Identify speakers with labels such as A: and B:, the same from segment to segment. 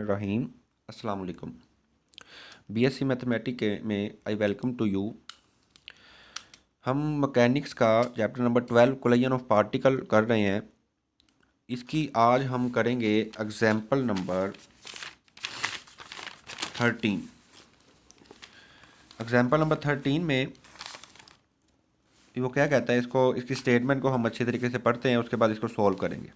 A: बिस्मिल्लाहिर्रहमानिर्रहीम। अस्सलाम वालेकुम। बीएससी मैथमेटिक्स में आई वेलकम टू यू। हम मैकेनिक्स का chapter number 12 collision of particle कर रहे हैं। इसकी आज हम करेंगे एग्जाम्पल नंबर 13। एग्जाम्पल नंबर 13 में वो क्या कहता है, इसको इसकी स्टेटमेंट को हम अच्छे तरीके से पढ़ते हैं, उसके बाद इसको सॉल्व करेंगे।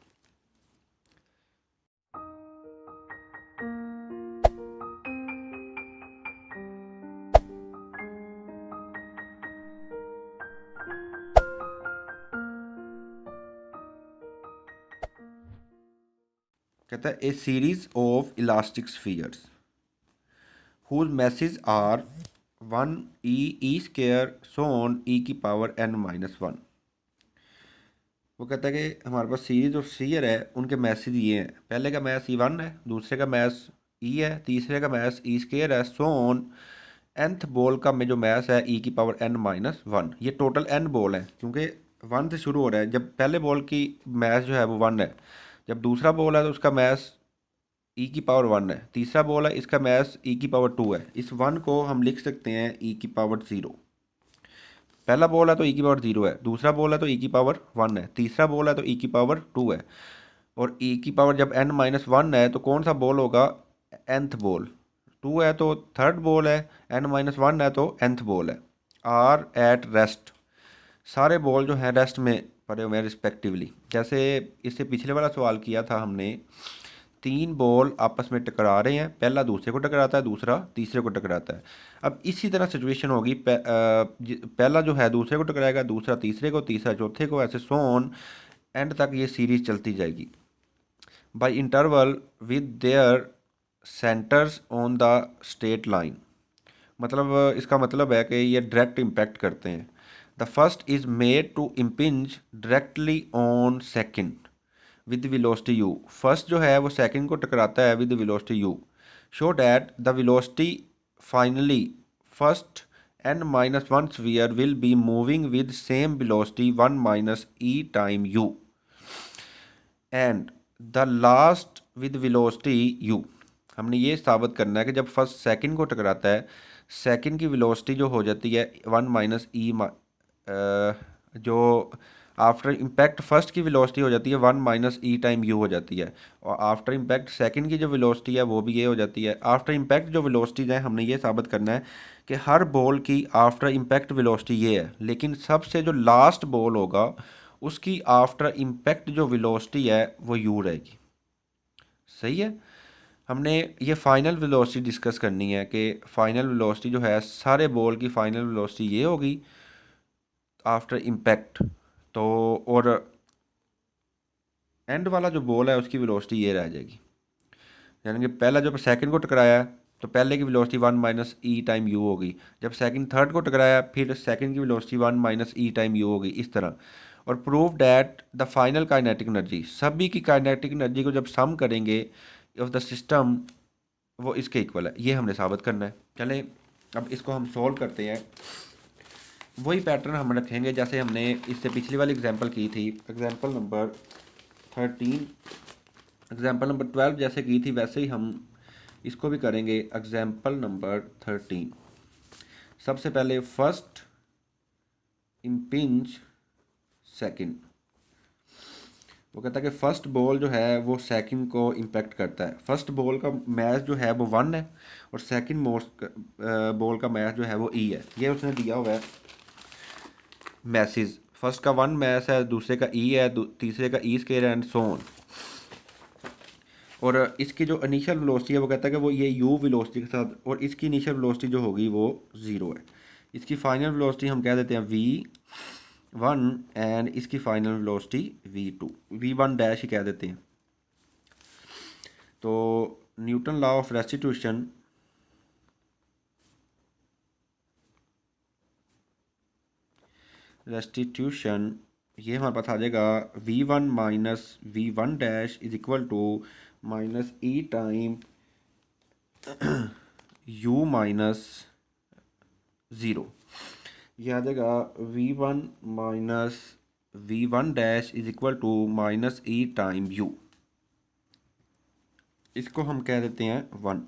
A: कहता है a series of elastic spheres whose masses are 1 e square so on e की पावर n माइनस 1। वो कहता है कि हमारे पास सीरीज ऑफ स्फीयर है, उनके मैसेज ये हैं। पहले का मैस E1 है, दूसरे का मैस E है, तीसरे का मैस E स्क्वायर है, सो ऑन। nth बॉल का में जो मैस है e की पावर n माइनस 1। ये टोटल n बॉल है, क्योंकि 1 से शुरू हो रहा है। जब पहले बॉल की मैस जो है वो 1 है, जब दूसरा बॉल है तो उसका मैस ई की पावर 1 है, तीसरा बॉल है इसका मैस ई की पावर 2 है। इस 1 को हम लिख सकते हैं ई की पावर 0। पहला बॉल है तो ई की पावर 0 है, दूसरा बॉल है तो ई की पावर 1 है, तीसरा बॉल है तो ई की पावर 2 है। और ई की पावर जब n माइनस 1 है तो कौन सा बॉल होगा? nth ball. 2 है तो थर्ड बॉल है, n माइनस 1 है तो nth बॉल है। आर एट रेस्ट, सारे बॉल जो हैं रेस्ट में पड़े हुए हैं रिस्पेक्टिवली। जैसे इससे पिछले वाला सवाल किया था हमने, 3 बॉल आपस में टकरा रहे हैं, पहला दूसरे को टकराता है, दूसरा तीसरे को टकराता है। अब इसी तरह सिचुएशन होगी, पहला जो है दूसरे को टकराएगा, दूसरा तीसरे को, तीसरा चौथे को, ऐसे सो ऑन एंड तक ये सीरीज चलती जाएगी by interval with their centres on the straight line. मतलब इसका मतलब है कि ये डायरेक्ट इम्पैक्ट करते हैं। The first is made to impinge directly on second with velocity u। First जो है वो सेकंड को टकराता है with velocity u। Show that the velocity finally first n minus 1 sphere will be moving with same velocity 1 minus e time u and the last with velocity u। हमने ये साबित करना है कि जब फर्स्ट सेकंड को टकराता है, सेकंड की वेलोसिटी जो हो जाती है 1 माइनस ई, जो आफ्टर इम्पैक्ट फर्स्ट की वेलोसिटी हो जाती है 1 माइनस ई टाइम यू हो जाती है। और आफ्टर इम्पैक्ट सेकंड की जो वेलोसिटी है वो भी ये हो जाती है। आफ्टर इम्पैक्ट जो वेलोसिटीज हैं, हमने ये साबित करना है कि हर बॉल की आफ्टर इम्पैक्ट वेलोसिटी ये है, लेकिन सबसे जो लास्ट बॉल होगा उसकी आफ्टर इम्पैक्ट जो वेलोसिटी है वो यू रहेगी। सही है। हमने ये फाइनल वेलोसिटी डिस्कस करनी है कि फाइनल वेलोसिटी जो है सारे बॉल की फाइनल वेलोसिटी ये होगी आफ्टर इम्पैक्ट। तो और एंड वाला जो बॉल है उसकी वेलोसिटी ये रह जाएगी। यानी कि पहला जब सेकंड को टकराया है तो पहले की velocity 1 minus e time you होगी। जब सेकंड थर्ड को टकराया फिर सेकंड की velocity 1 minus e time you होगी, इस तरह। और prove that the final kinetic energy, सभी की काइनेटिक एनर्जी को जब सम करेंगे ऑफ द सिस्टम वो इसके इक्वल है, ये हमने साबित करना है। चलें अब इसको हम सॉल्व करते हैं। वही पैटर्न हम रखेंगे जैसे हमने इससे पिछली वाली एग्जांपल की थी। एग्जांपल नंबर 13, एग्जांपल नंबर 12 जैसे की थी वैसे ही हम इसको भी करेंगे। एग्जांपल नंबर 13, सबसे पहले फर्स्ट इम्पिंज सेकंड। वो कहता है कि फर्स्ट बॉल जो है वो सेकंड को इम्पैक्ट करता है। फर्स्ट बॉल का मैच जो है वो 1 है और सेकंड मोस्ट बॉल का मैच जो है वो ई है। ये उसने दिया हुआ है मैसेज। फर्स्ट का 1 मैच है, दूसरे का ई है, तीसरे का E square and so on. और इसकी जो इनिशियल वेलोसिटी है वो कहता है कि वो ये यू वेलोसिटी के साथ, और इसकी इनिशियल वेलोसिटी जो होगी वो 0 है। इसकी फाइनल वेलोसिटी हम कह देते हैं v1 एंड इसकी final velocity v2, v1 dash ही कह देते हैं। तो न्यूटन लॉ ऑफ रेस्टिट्यूशन ये हमारे पास आ जाएगा v1 minus v1 dash is equal to minus e time u minus 0। ये आ जाएगा v1 minus v1 dash is equal to minus e time u। इसको हम कह देते हैं 1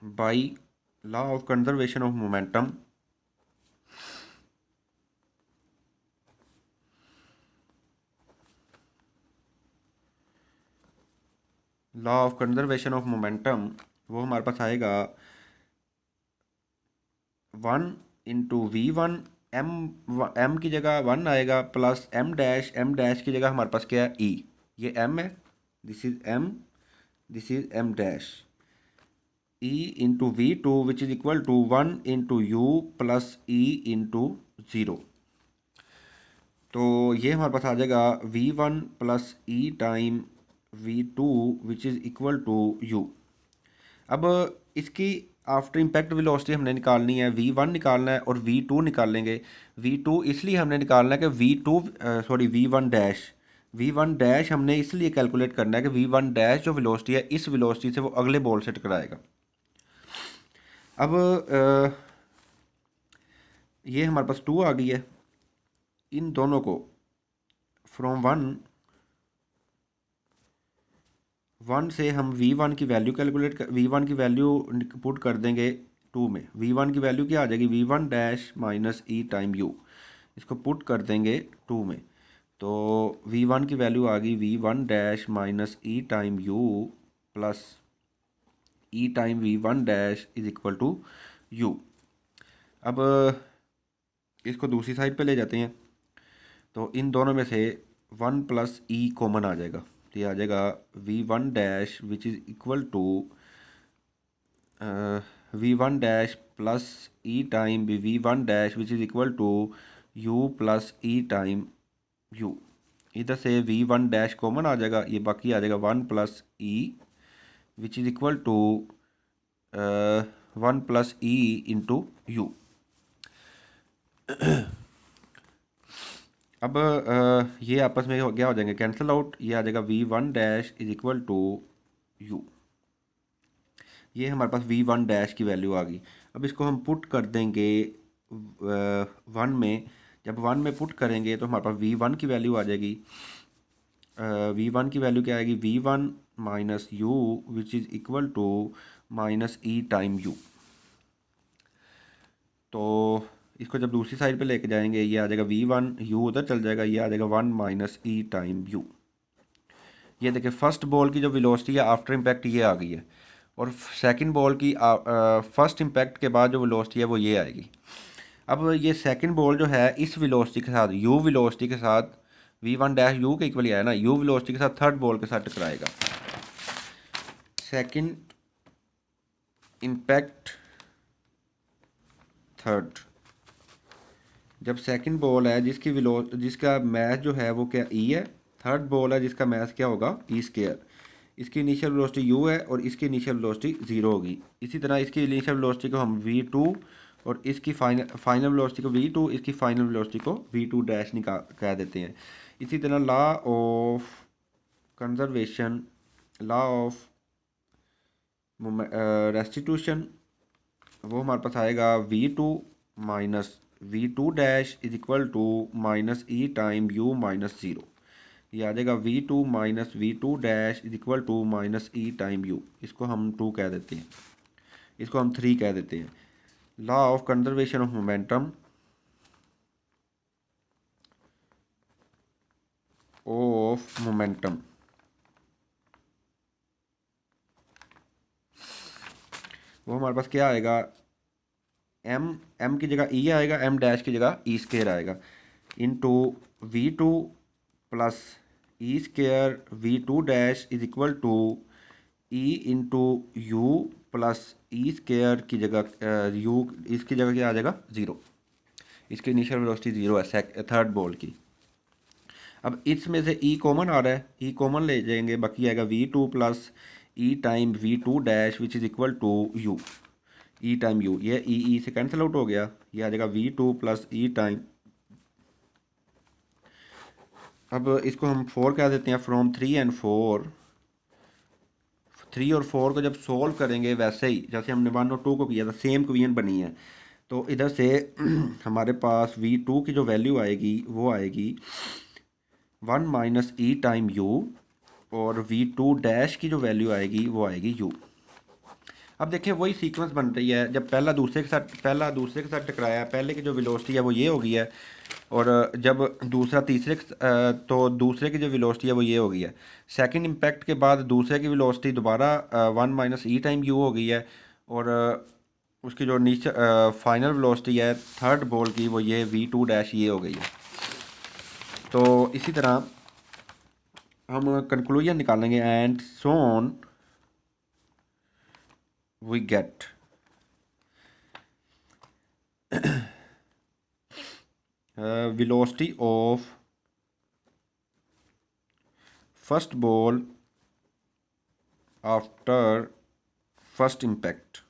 A: by law of conservation of momentum. Law of conservation of momentum वो हमारे पास आएगा 1 × V1 एम। एम की जगह 1 आएगा प्लस एम डैश की जगह हमारे पास क्या है ई। ये एम है, this is m, this is m dash. E into V2 which is equal to 1 × U plus e into 0। तो ये हमारे पास आ जाएगा V1 plus e time V2 which is equal to U। अब इसकी आफ्टर इम्पैक्ट वेलोसिटी हमने निकालनी है, V1 निकालना है और V2 निकालेंगे। V2 इसलिए हमने निकालना है कि V1 डैश, V1 डैश हमने इसलिए कैलकुलेट करना है कि V1 डैश जो वेलोसिटी है इस वेलोसिटी से वो अगले बॉल से टकराएगा। अब ये हमारे पास 2 आ गई है। इन दोनों को फ्रॉम 1 से हम V1 की वैल्यू V1 की वैल्यू पुट कर देंगे 2 में। V1 की वैल्यू क्या आ जाएगी, V1 dash minus e time U। इसको पुट कर देंगे 2 में, तो V1 की वैल्यू आ गई V1 dash minus e time U plus e time V1 dash is equal to U। अब इसको दूसरी साइड पे ले जाते हैं, तो इन दोनों में से 1 प्लस ई कॉमन आ जाएगा, तो ये आ जाएगा V1 dash which is equal to V1 dash plus e time V1 dash which is equal to U plus e time U। इधर से V1 डैश कॉमन आ जाएगा, ये बाकी आ जाएगा 1 plus e which is equal to 1 plus e into U। अब ये आपस में क्या हो जाएंगे, कैंसिल आउट। ये आ जाएगा V1 dash is equal to U। ये हमारे पास V1 डैश की वैल्यू आ गई। अब इसको हम पुट कर देंगे 1 में। जब 1 में पुट करेंगे तो हमारे पास V1 की वैल्यू आ जाएगी। V1 की वैल्यू क्या आएगी, V1 minus U which is equal to minus e time U। तो इसको जब दूसरी साइड पे लेके जाएंगे, ये आ जाएगा V1, U उधर चल जाएगा, ये आ जाएगा 1 माइनस ई टाइम U। ये देखिए फर्स्ट बॉल की जो वेलोसिटी है आफ्टर इम्पैक्ट ये आ गई है, और सेकंड बॉल की फर्स्ट इम्पैक्ट के बाद जो वेलोसिटी है वो ये आएगी। अब ये सेकंड बॉल जो है इस वेलोसिटी के साथ, U वेलोसिटी के साथ, V1 डैश U के इक्वल ही है ना, U वेलोसिटी के साथ थर्ड बॉल के साथ टकराएगा। सेकंड इम्पैक्ट थर्ड, जब सेकंड बॉल है जिसका मैथ जो है वो क्या ई है, थर्ड बॉल है जिसका मैथ क्या होगा ई स्केयर। इसकी इनिशियल वेलोसिटी यू है और इसकी इनिशियल वेलोसिटी 0 होगी। इसी तरह इसकी इनिशियल वेलोसिटी को हम V2 और इसकी फाइनल वेलोसिटी को V2, इसकी फाइनल वेलोसिटी को V2 डैश निकाल कह देते हैं। इसी तरह law of conservation, law of restitution, वो हमारे पास आएगा V2 minus V2 dash is equal to minus e time U minus 0। ये आ जाएगा V2 minus V2 dash is equal to minus e time U। इसको हम 2 कह देते हैं, इसको हम 3 कह देते हैं। Law of conservation of momentum of momentum, वो हमारे पास क्या आएगा, एम की जगह ई आएगा, एम डैश की जगह ई स्केयर आएगा, into V2 plus e square V2 dash is equal to e into U plus e square की जगह U, इसकी जगह क्या आ जाएगा 0। इसकी इनिशियल वेलोसिटी 0 है थर्ड बॉल की। अब इसमें से ई कॉमन आ रहा है, ई कॉमन ले जाएंगे, बाकी आएगा V2 plus e time V2 dash which is equal to U, e time U। ये ई से कैंसिल आउट हो गया, ये आ जाएगा V2 प्लस ई टाइम। अब इसको हम 4 कह देते हैं। फ्रॉम 3 एंड 4, 3 और 4 को जब सोल्व करेंगे वैसे ही जैसे हमने 1 और 2 को किया था, सेम इक्वेशन बनी है। तो इधर से हमारे पास V2 की जो वैल्यू आएगी वो आएगी 1 माइनस ई टाइम U और v2 की जो वैल्यू आएगी वो आएगी u। अब देखिए वही सीक्वेंस बन रही है, जब पहला दूसरे के साथ टकराया, पहले की जो वेलोसिटी है वो ये हो गई है, और जब दूसरा तो दूसरे की जो वेलोसिटी है वो ये हो गई है। सेकंड इम्पैक्ट के बाद दूसरे की वेलोसिटी दोबारा 1 - e टाइम u हो गई है, और उसकी जो नीचे फाइनल वेलोसिटी है थर्ड बॉल की वो ये v2 ये हो गई है। तो इसी तरह हम कंक्लूजन निकालेंगे, and so on we get velocity of first ball after first impact,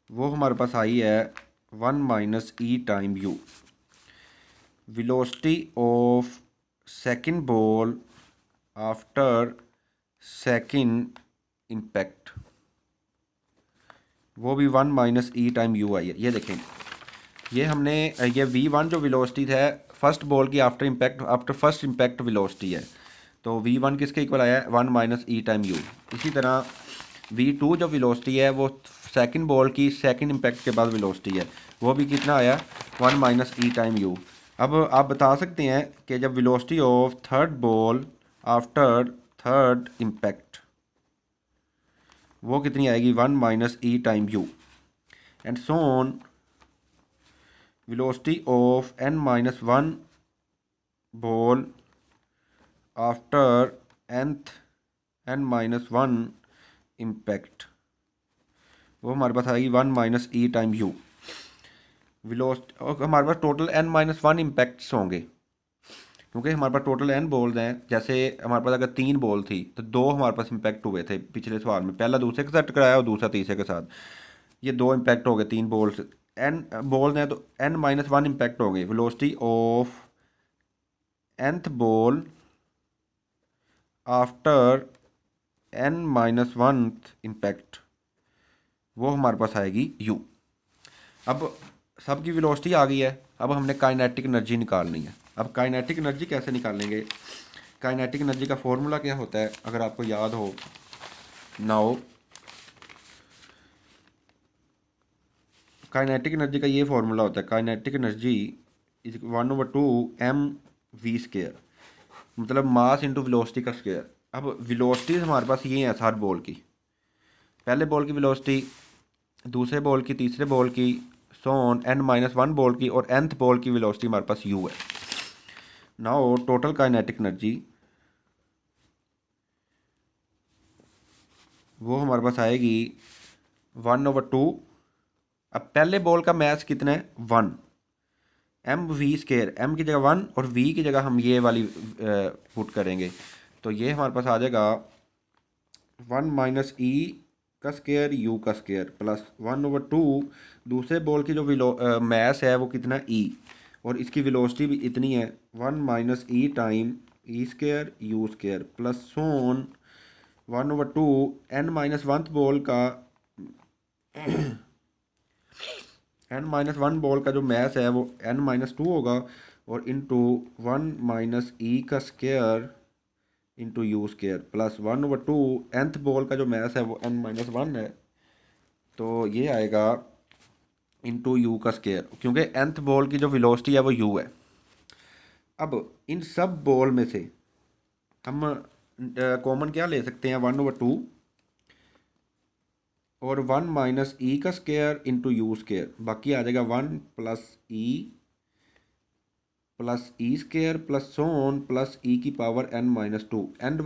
A: वो हमारे पास आई है 1 - e time u। velocity of second ball after second impact, वो भी 1 - e टाइम u आई है। ये देखें, ये हमने ये v1 जो वेलोसिटी है फर्स्ट बॉल की आफ्टर फर्स्ट इम्पैक्ट वेलोसिटी है, तो v1 किसके इक्वल आया है 1 - e टाइम u। इसी तरह v2 जो वेलोसिटी है वो सेकंड बॉल की सेकंड इम्पैक्ट के बाद वेलोसिटी है, वो भी कितना आया 1 - e टाइम u। अब आप बता सकते हैं कि जब velocity of third ball after third impact वो कितनी आएगी 1 - e time u, and so on velocity of n-1 ball after n-1 impact, वो हमारे पास आएगी 1 - e टाइम u। वेलोसिटी, और हमारे पास टोटल n-1 इम्पैक्ट्स होंगे, क्योंकि हमारे पास टोटल n बॉल्स हैं। जैसे हमारे पास अगर 3 बॉल थी तो 2 हमारे पास इम्पैक्ट हुए थे पिछले सवाल में, पहला दूसरे के साथ टकराया और दूसरा तीसरे के साथ, ये 2 इम्पैक्ट हो गए 3 बॉल्स, n बॉल्स हैं तो n-1 इम्पैक्ट हो गए। Velocity of nth ball after n-1 impact, वो हमारे पास आएगी u। अब सबकी वेलोसिटी आ गई है, अब हमने काइनेटिक एनर्जी निकालनी है। अब काइनेटिक एनर्जी कैसे निकालेंगे? काइनेटिक एनर्जी का फॉर्मूला क्या होता है अगर आपको याद हो? नाउ काइनेटिक एनर्जी का ये फॉर्मूला होता है, काइनेटिक एनर्जी इज 1/2 mv², मतलब मास इंटू वेलोसिटी का स्क्वायर। अब वेलोसिटी हमारे पास ये है हर बॉल की, पहले बॉल की वेलोसिटी, दूसरे बॉल की, तीसरे बॉल की, सो ऑन n-1 बॉल की, और nth बॉल की वेलोसिटी हमारे पास u है। नाउ टोटल काइनेटिक एनर्जी वो हमारे पास आएगी 1/2। अब पहले बॉल का मैच कितना है 1 mv², m की जगह 1 और v की जगह हम ये वाली पुट करेंगे, तो ये हमारे पास आ जाएगा 1 - e का स्क्वायर u का स्क्वायर प्लस 1/2। दूसरे बॉल की जो मैस है वो कितना e, और इसकी वेलोसिटी भी इतनी है 1 - e time e² plus so on 1/2 n-1 ball का n-1 बॉल का जो मैस है वो n-2 होगा, और इंटू 1 - e का square into u² plus 1/2 nth ball का जो मैस है वो n-1 है, तो ये आएगा इंटू u का स्क्वायर, क्योंकि nth बॉल की जो वेलोसिटी है वो u है। अब इन सब बॉल में से हम कॉमन क्या ले सकते हैं 1/2 और 1 - e का स्क्वायर इंटू u², बाकी आ जाएगा 1 plus e² plus so on plus e की पावर n-2। एंड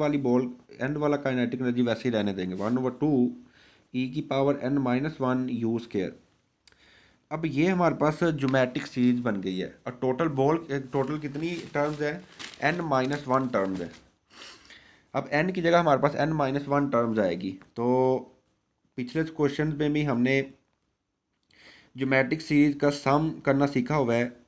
A: वाला काइनेटिक एनर्जी वैसे ही रहने देंगे 1/2 e की पावर n-1 u²। अब ये हमारे पास ज्योमेट्रिक सीरीज बन गई है, और टोटल कितनी टर्म्स है n-1 टर्म्स है। अब n की जगह हमारे पास n-1 टर्म्स आएगी, तो पिछले क्वेश्चन में भी हमने ज्योमेट्रिक सीरीज का सम करना सीखा हुआ है।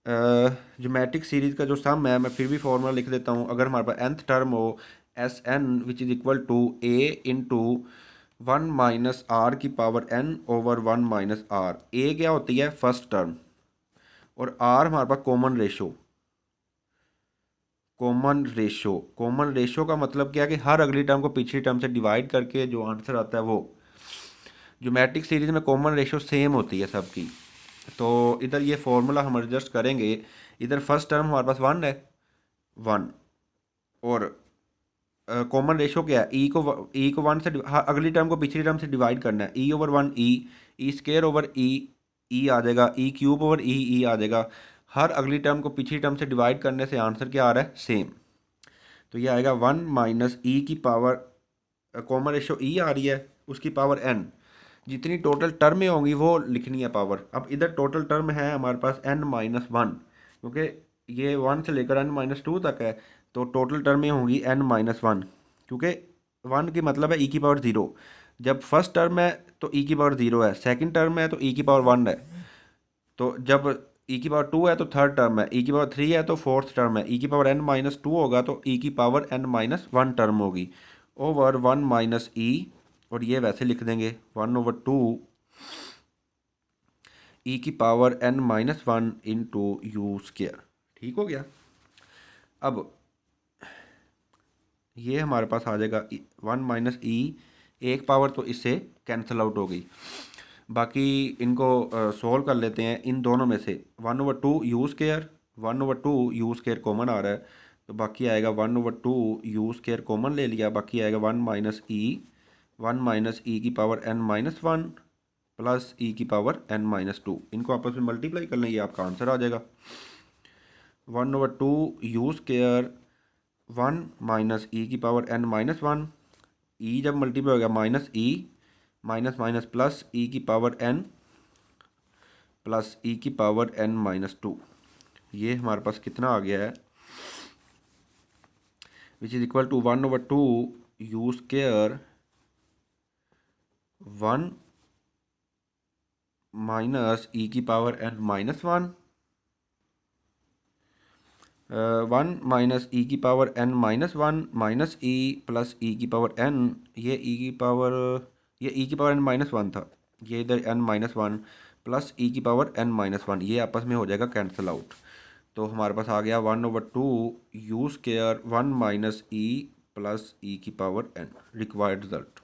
A: ज्योमेट्रिक सीरीज का जो सम है, मैं फिर भी फॉर्मूला लिख देता हूँ। अगर हमारे पास nth टर्म हो Sn which is equal to a into 1 - r की power n over 1 - r। a क्या होती है फर्स्ट टर्म, और r हमारे पास कॉमन रेशो, कॉमन रेशो का मतलब क्या है कि हर अगली टर्म को पिछली टर्म से डिवाइड करके जो आंसर आता है वो। ज्योमेट्रिक सीरीज में कॉमन रेशो सेम होती है सबकी। तो इधर ये फॉर्मूला हम एडजस्ट करेंगे। इधर फर्स्ट टर्म हमारे पास 1 है, 1, और कॉमन रेशो क्या है, ई को 1 से अगली टर्म को पिछली टर्म से डिवाइड करना है। E/1 ई स्केयर ओवर ई आ जाएगा, ई क्यूब ओवर ई आ जाएगा। हर अगली टर्म को पिछली टर्म से डिवाइड करने से आंसर क्या आ रहा है, सेम। तो ये आएगा 1 माइनस ई की पावर, कॉमन रेशो ई आ रही है, उसकी पावर n। जितनी टोटल टर्में होंगी वो लिखनी है पावर। अब इधर टोटल टर्म है हमारे पास n-1, क्योंकि ये 1 से लेकर n-2 तक है। तो टोटल टर्में होंगी n-1, क्योंकि 1 की मतलब है e की पावर 0। जब फर्स्ट टर्म है तो e की पावर 0 है, सेकंड टर्म है तो e की पावर 1 है, तो जब e की पावर 2 है तो थर्ड टर्म है, e की पावर 3 है तो फोर्थ टर्म है, e की पावर n-2 होगा तो e की पावर n-1 टर्म होगी, ओवर 1 माइनस ई। और ये वैसे लिख देंगे 1/2 ई की power n-1 into you square. ठीक हो गया। अब ये हमारे पास आ जाएगा 1 माइनस ई, एक पावर तो इससे कैंसिल आउट हो गई। बाकी इनको सोल्व कर लेते हैं। इन दोनों में से 1/2 u square, 1/2 u square common आ रहा है, तो बाकी आएगा 1/2 यू स्क्वायर कॉमन ले लिया, बाकी आएगा 1 माइनस ई की पावर n-1 प्लस ई की पावर n-2। इनको आपस में मल्टीप्लाई कर लें, ये आपका आंसर आ जाएगा। 1/2 यू स्क्वायर 1 माइनस ई की पावर n-1, ई जब मल्टीप्लाई हो गया माइनस ई, माइनस माइनस प्लस ई की पावर n प्लस ई की पावर n-2। ये हमारे पास कितना आ गया है, which is equal to 1/2 u square 1 minus e की पावर n-1, 1 माइनस ई की power n-1 minus e plus e की पावर n। ये ई की पावर, ये ई की पावर n-1 था, ये इधर n-1 प्लस ई की पावर n-1, ये आपस में हो जाएगा कैंसिल आउट। तो हमारे पास आ गया 1/2 u square 1 minus e plus e की power n, required result.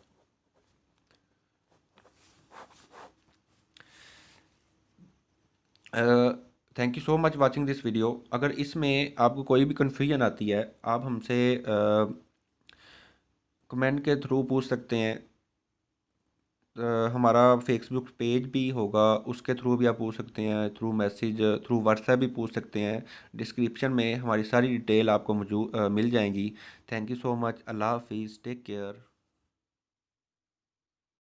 A: Thank you so much watching this video. अगर इसमें आपको कोई भी कन्फ्यूजन आती है, आप हमसे कमेंट के थ्रू पूछ सकते हैं। हमारा फेसबुक पेज भी होगा, उसके थ्रू भी आप पूछ सकते हैं, थ्रू मैसेज, थ्रू व्हाट्सएप भी पूछ सकते हैं। डिस्क्रिप्शन में हमारी सारी डिटेल आपको मौजूद मिल जाएंगी। Thank you so much. अल्लाह हाफिज़, टेक केयर।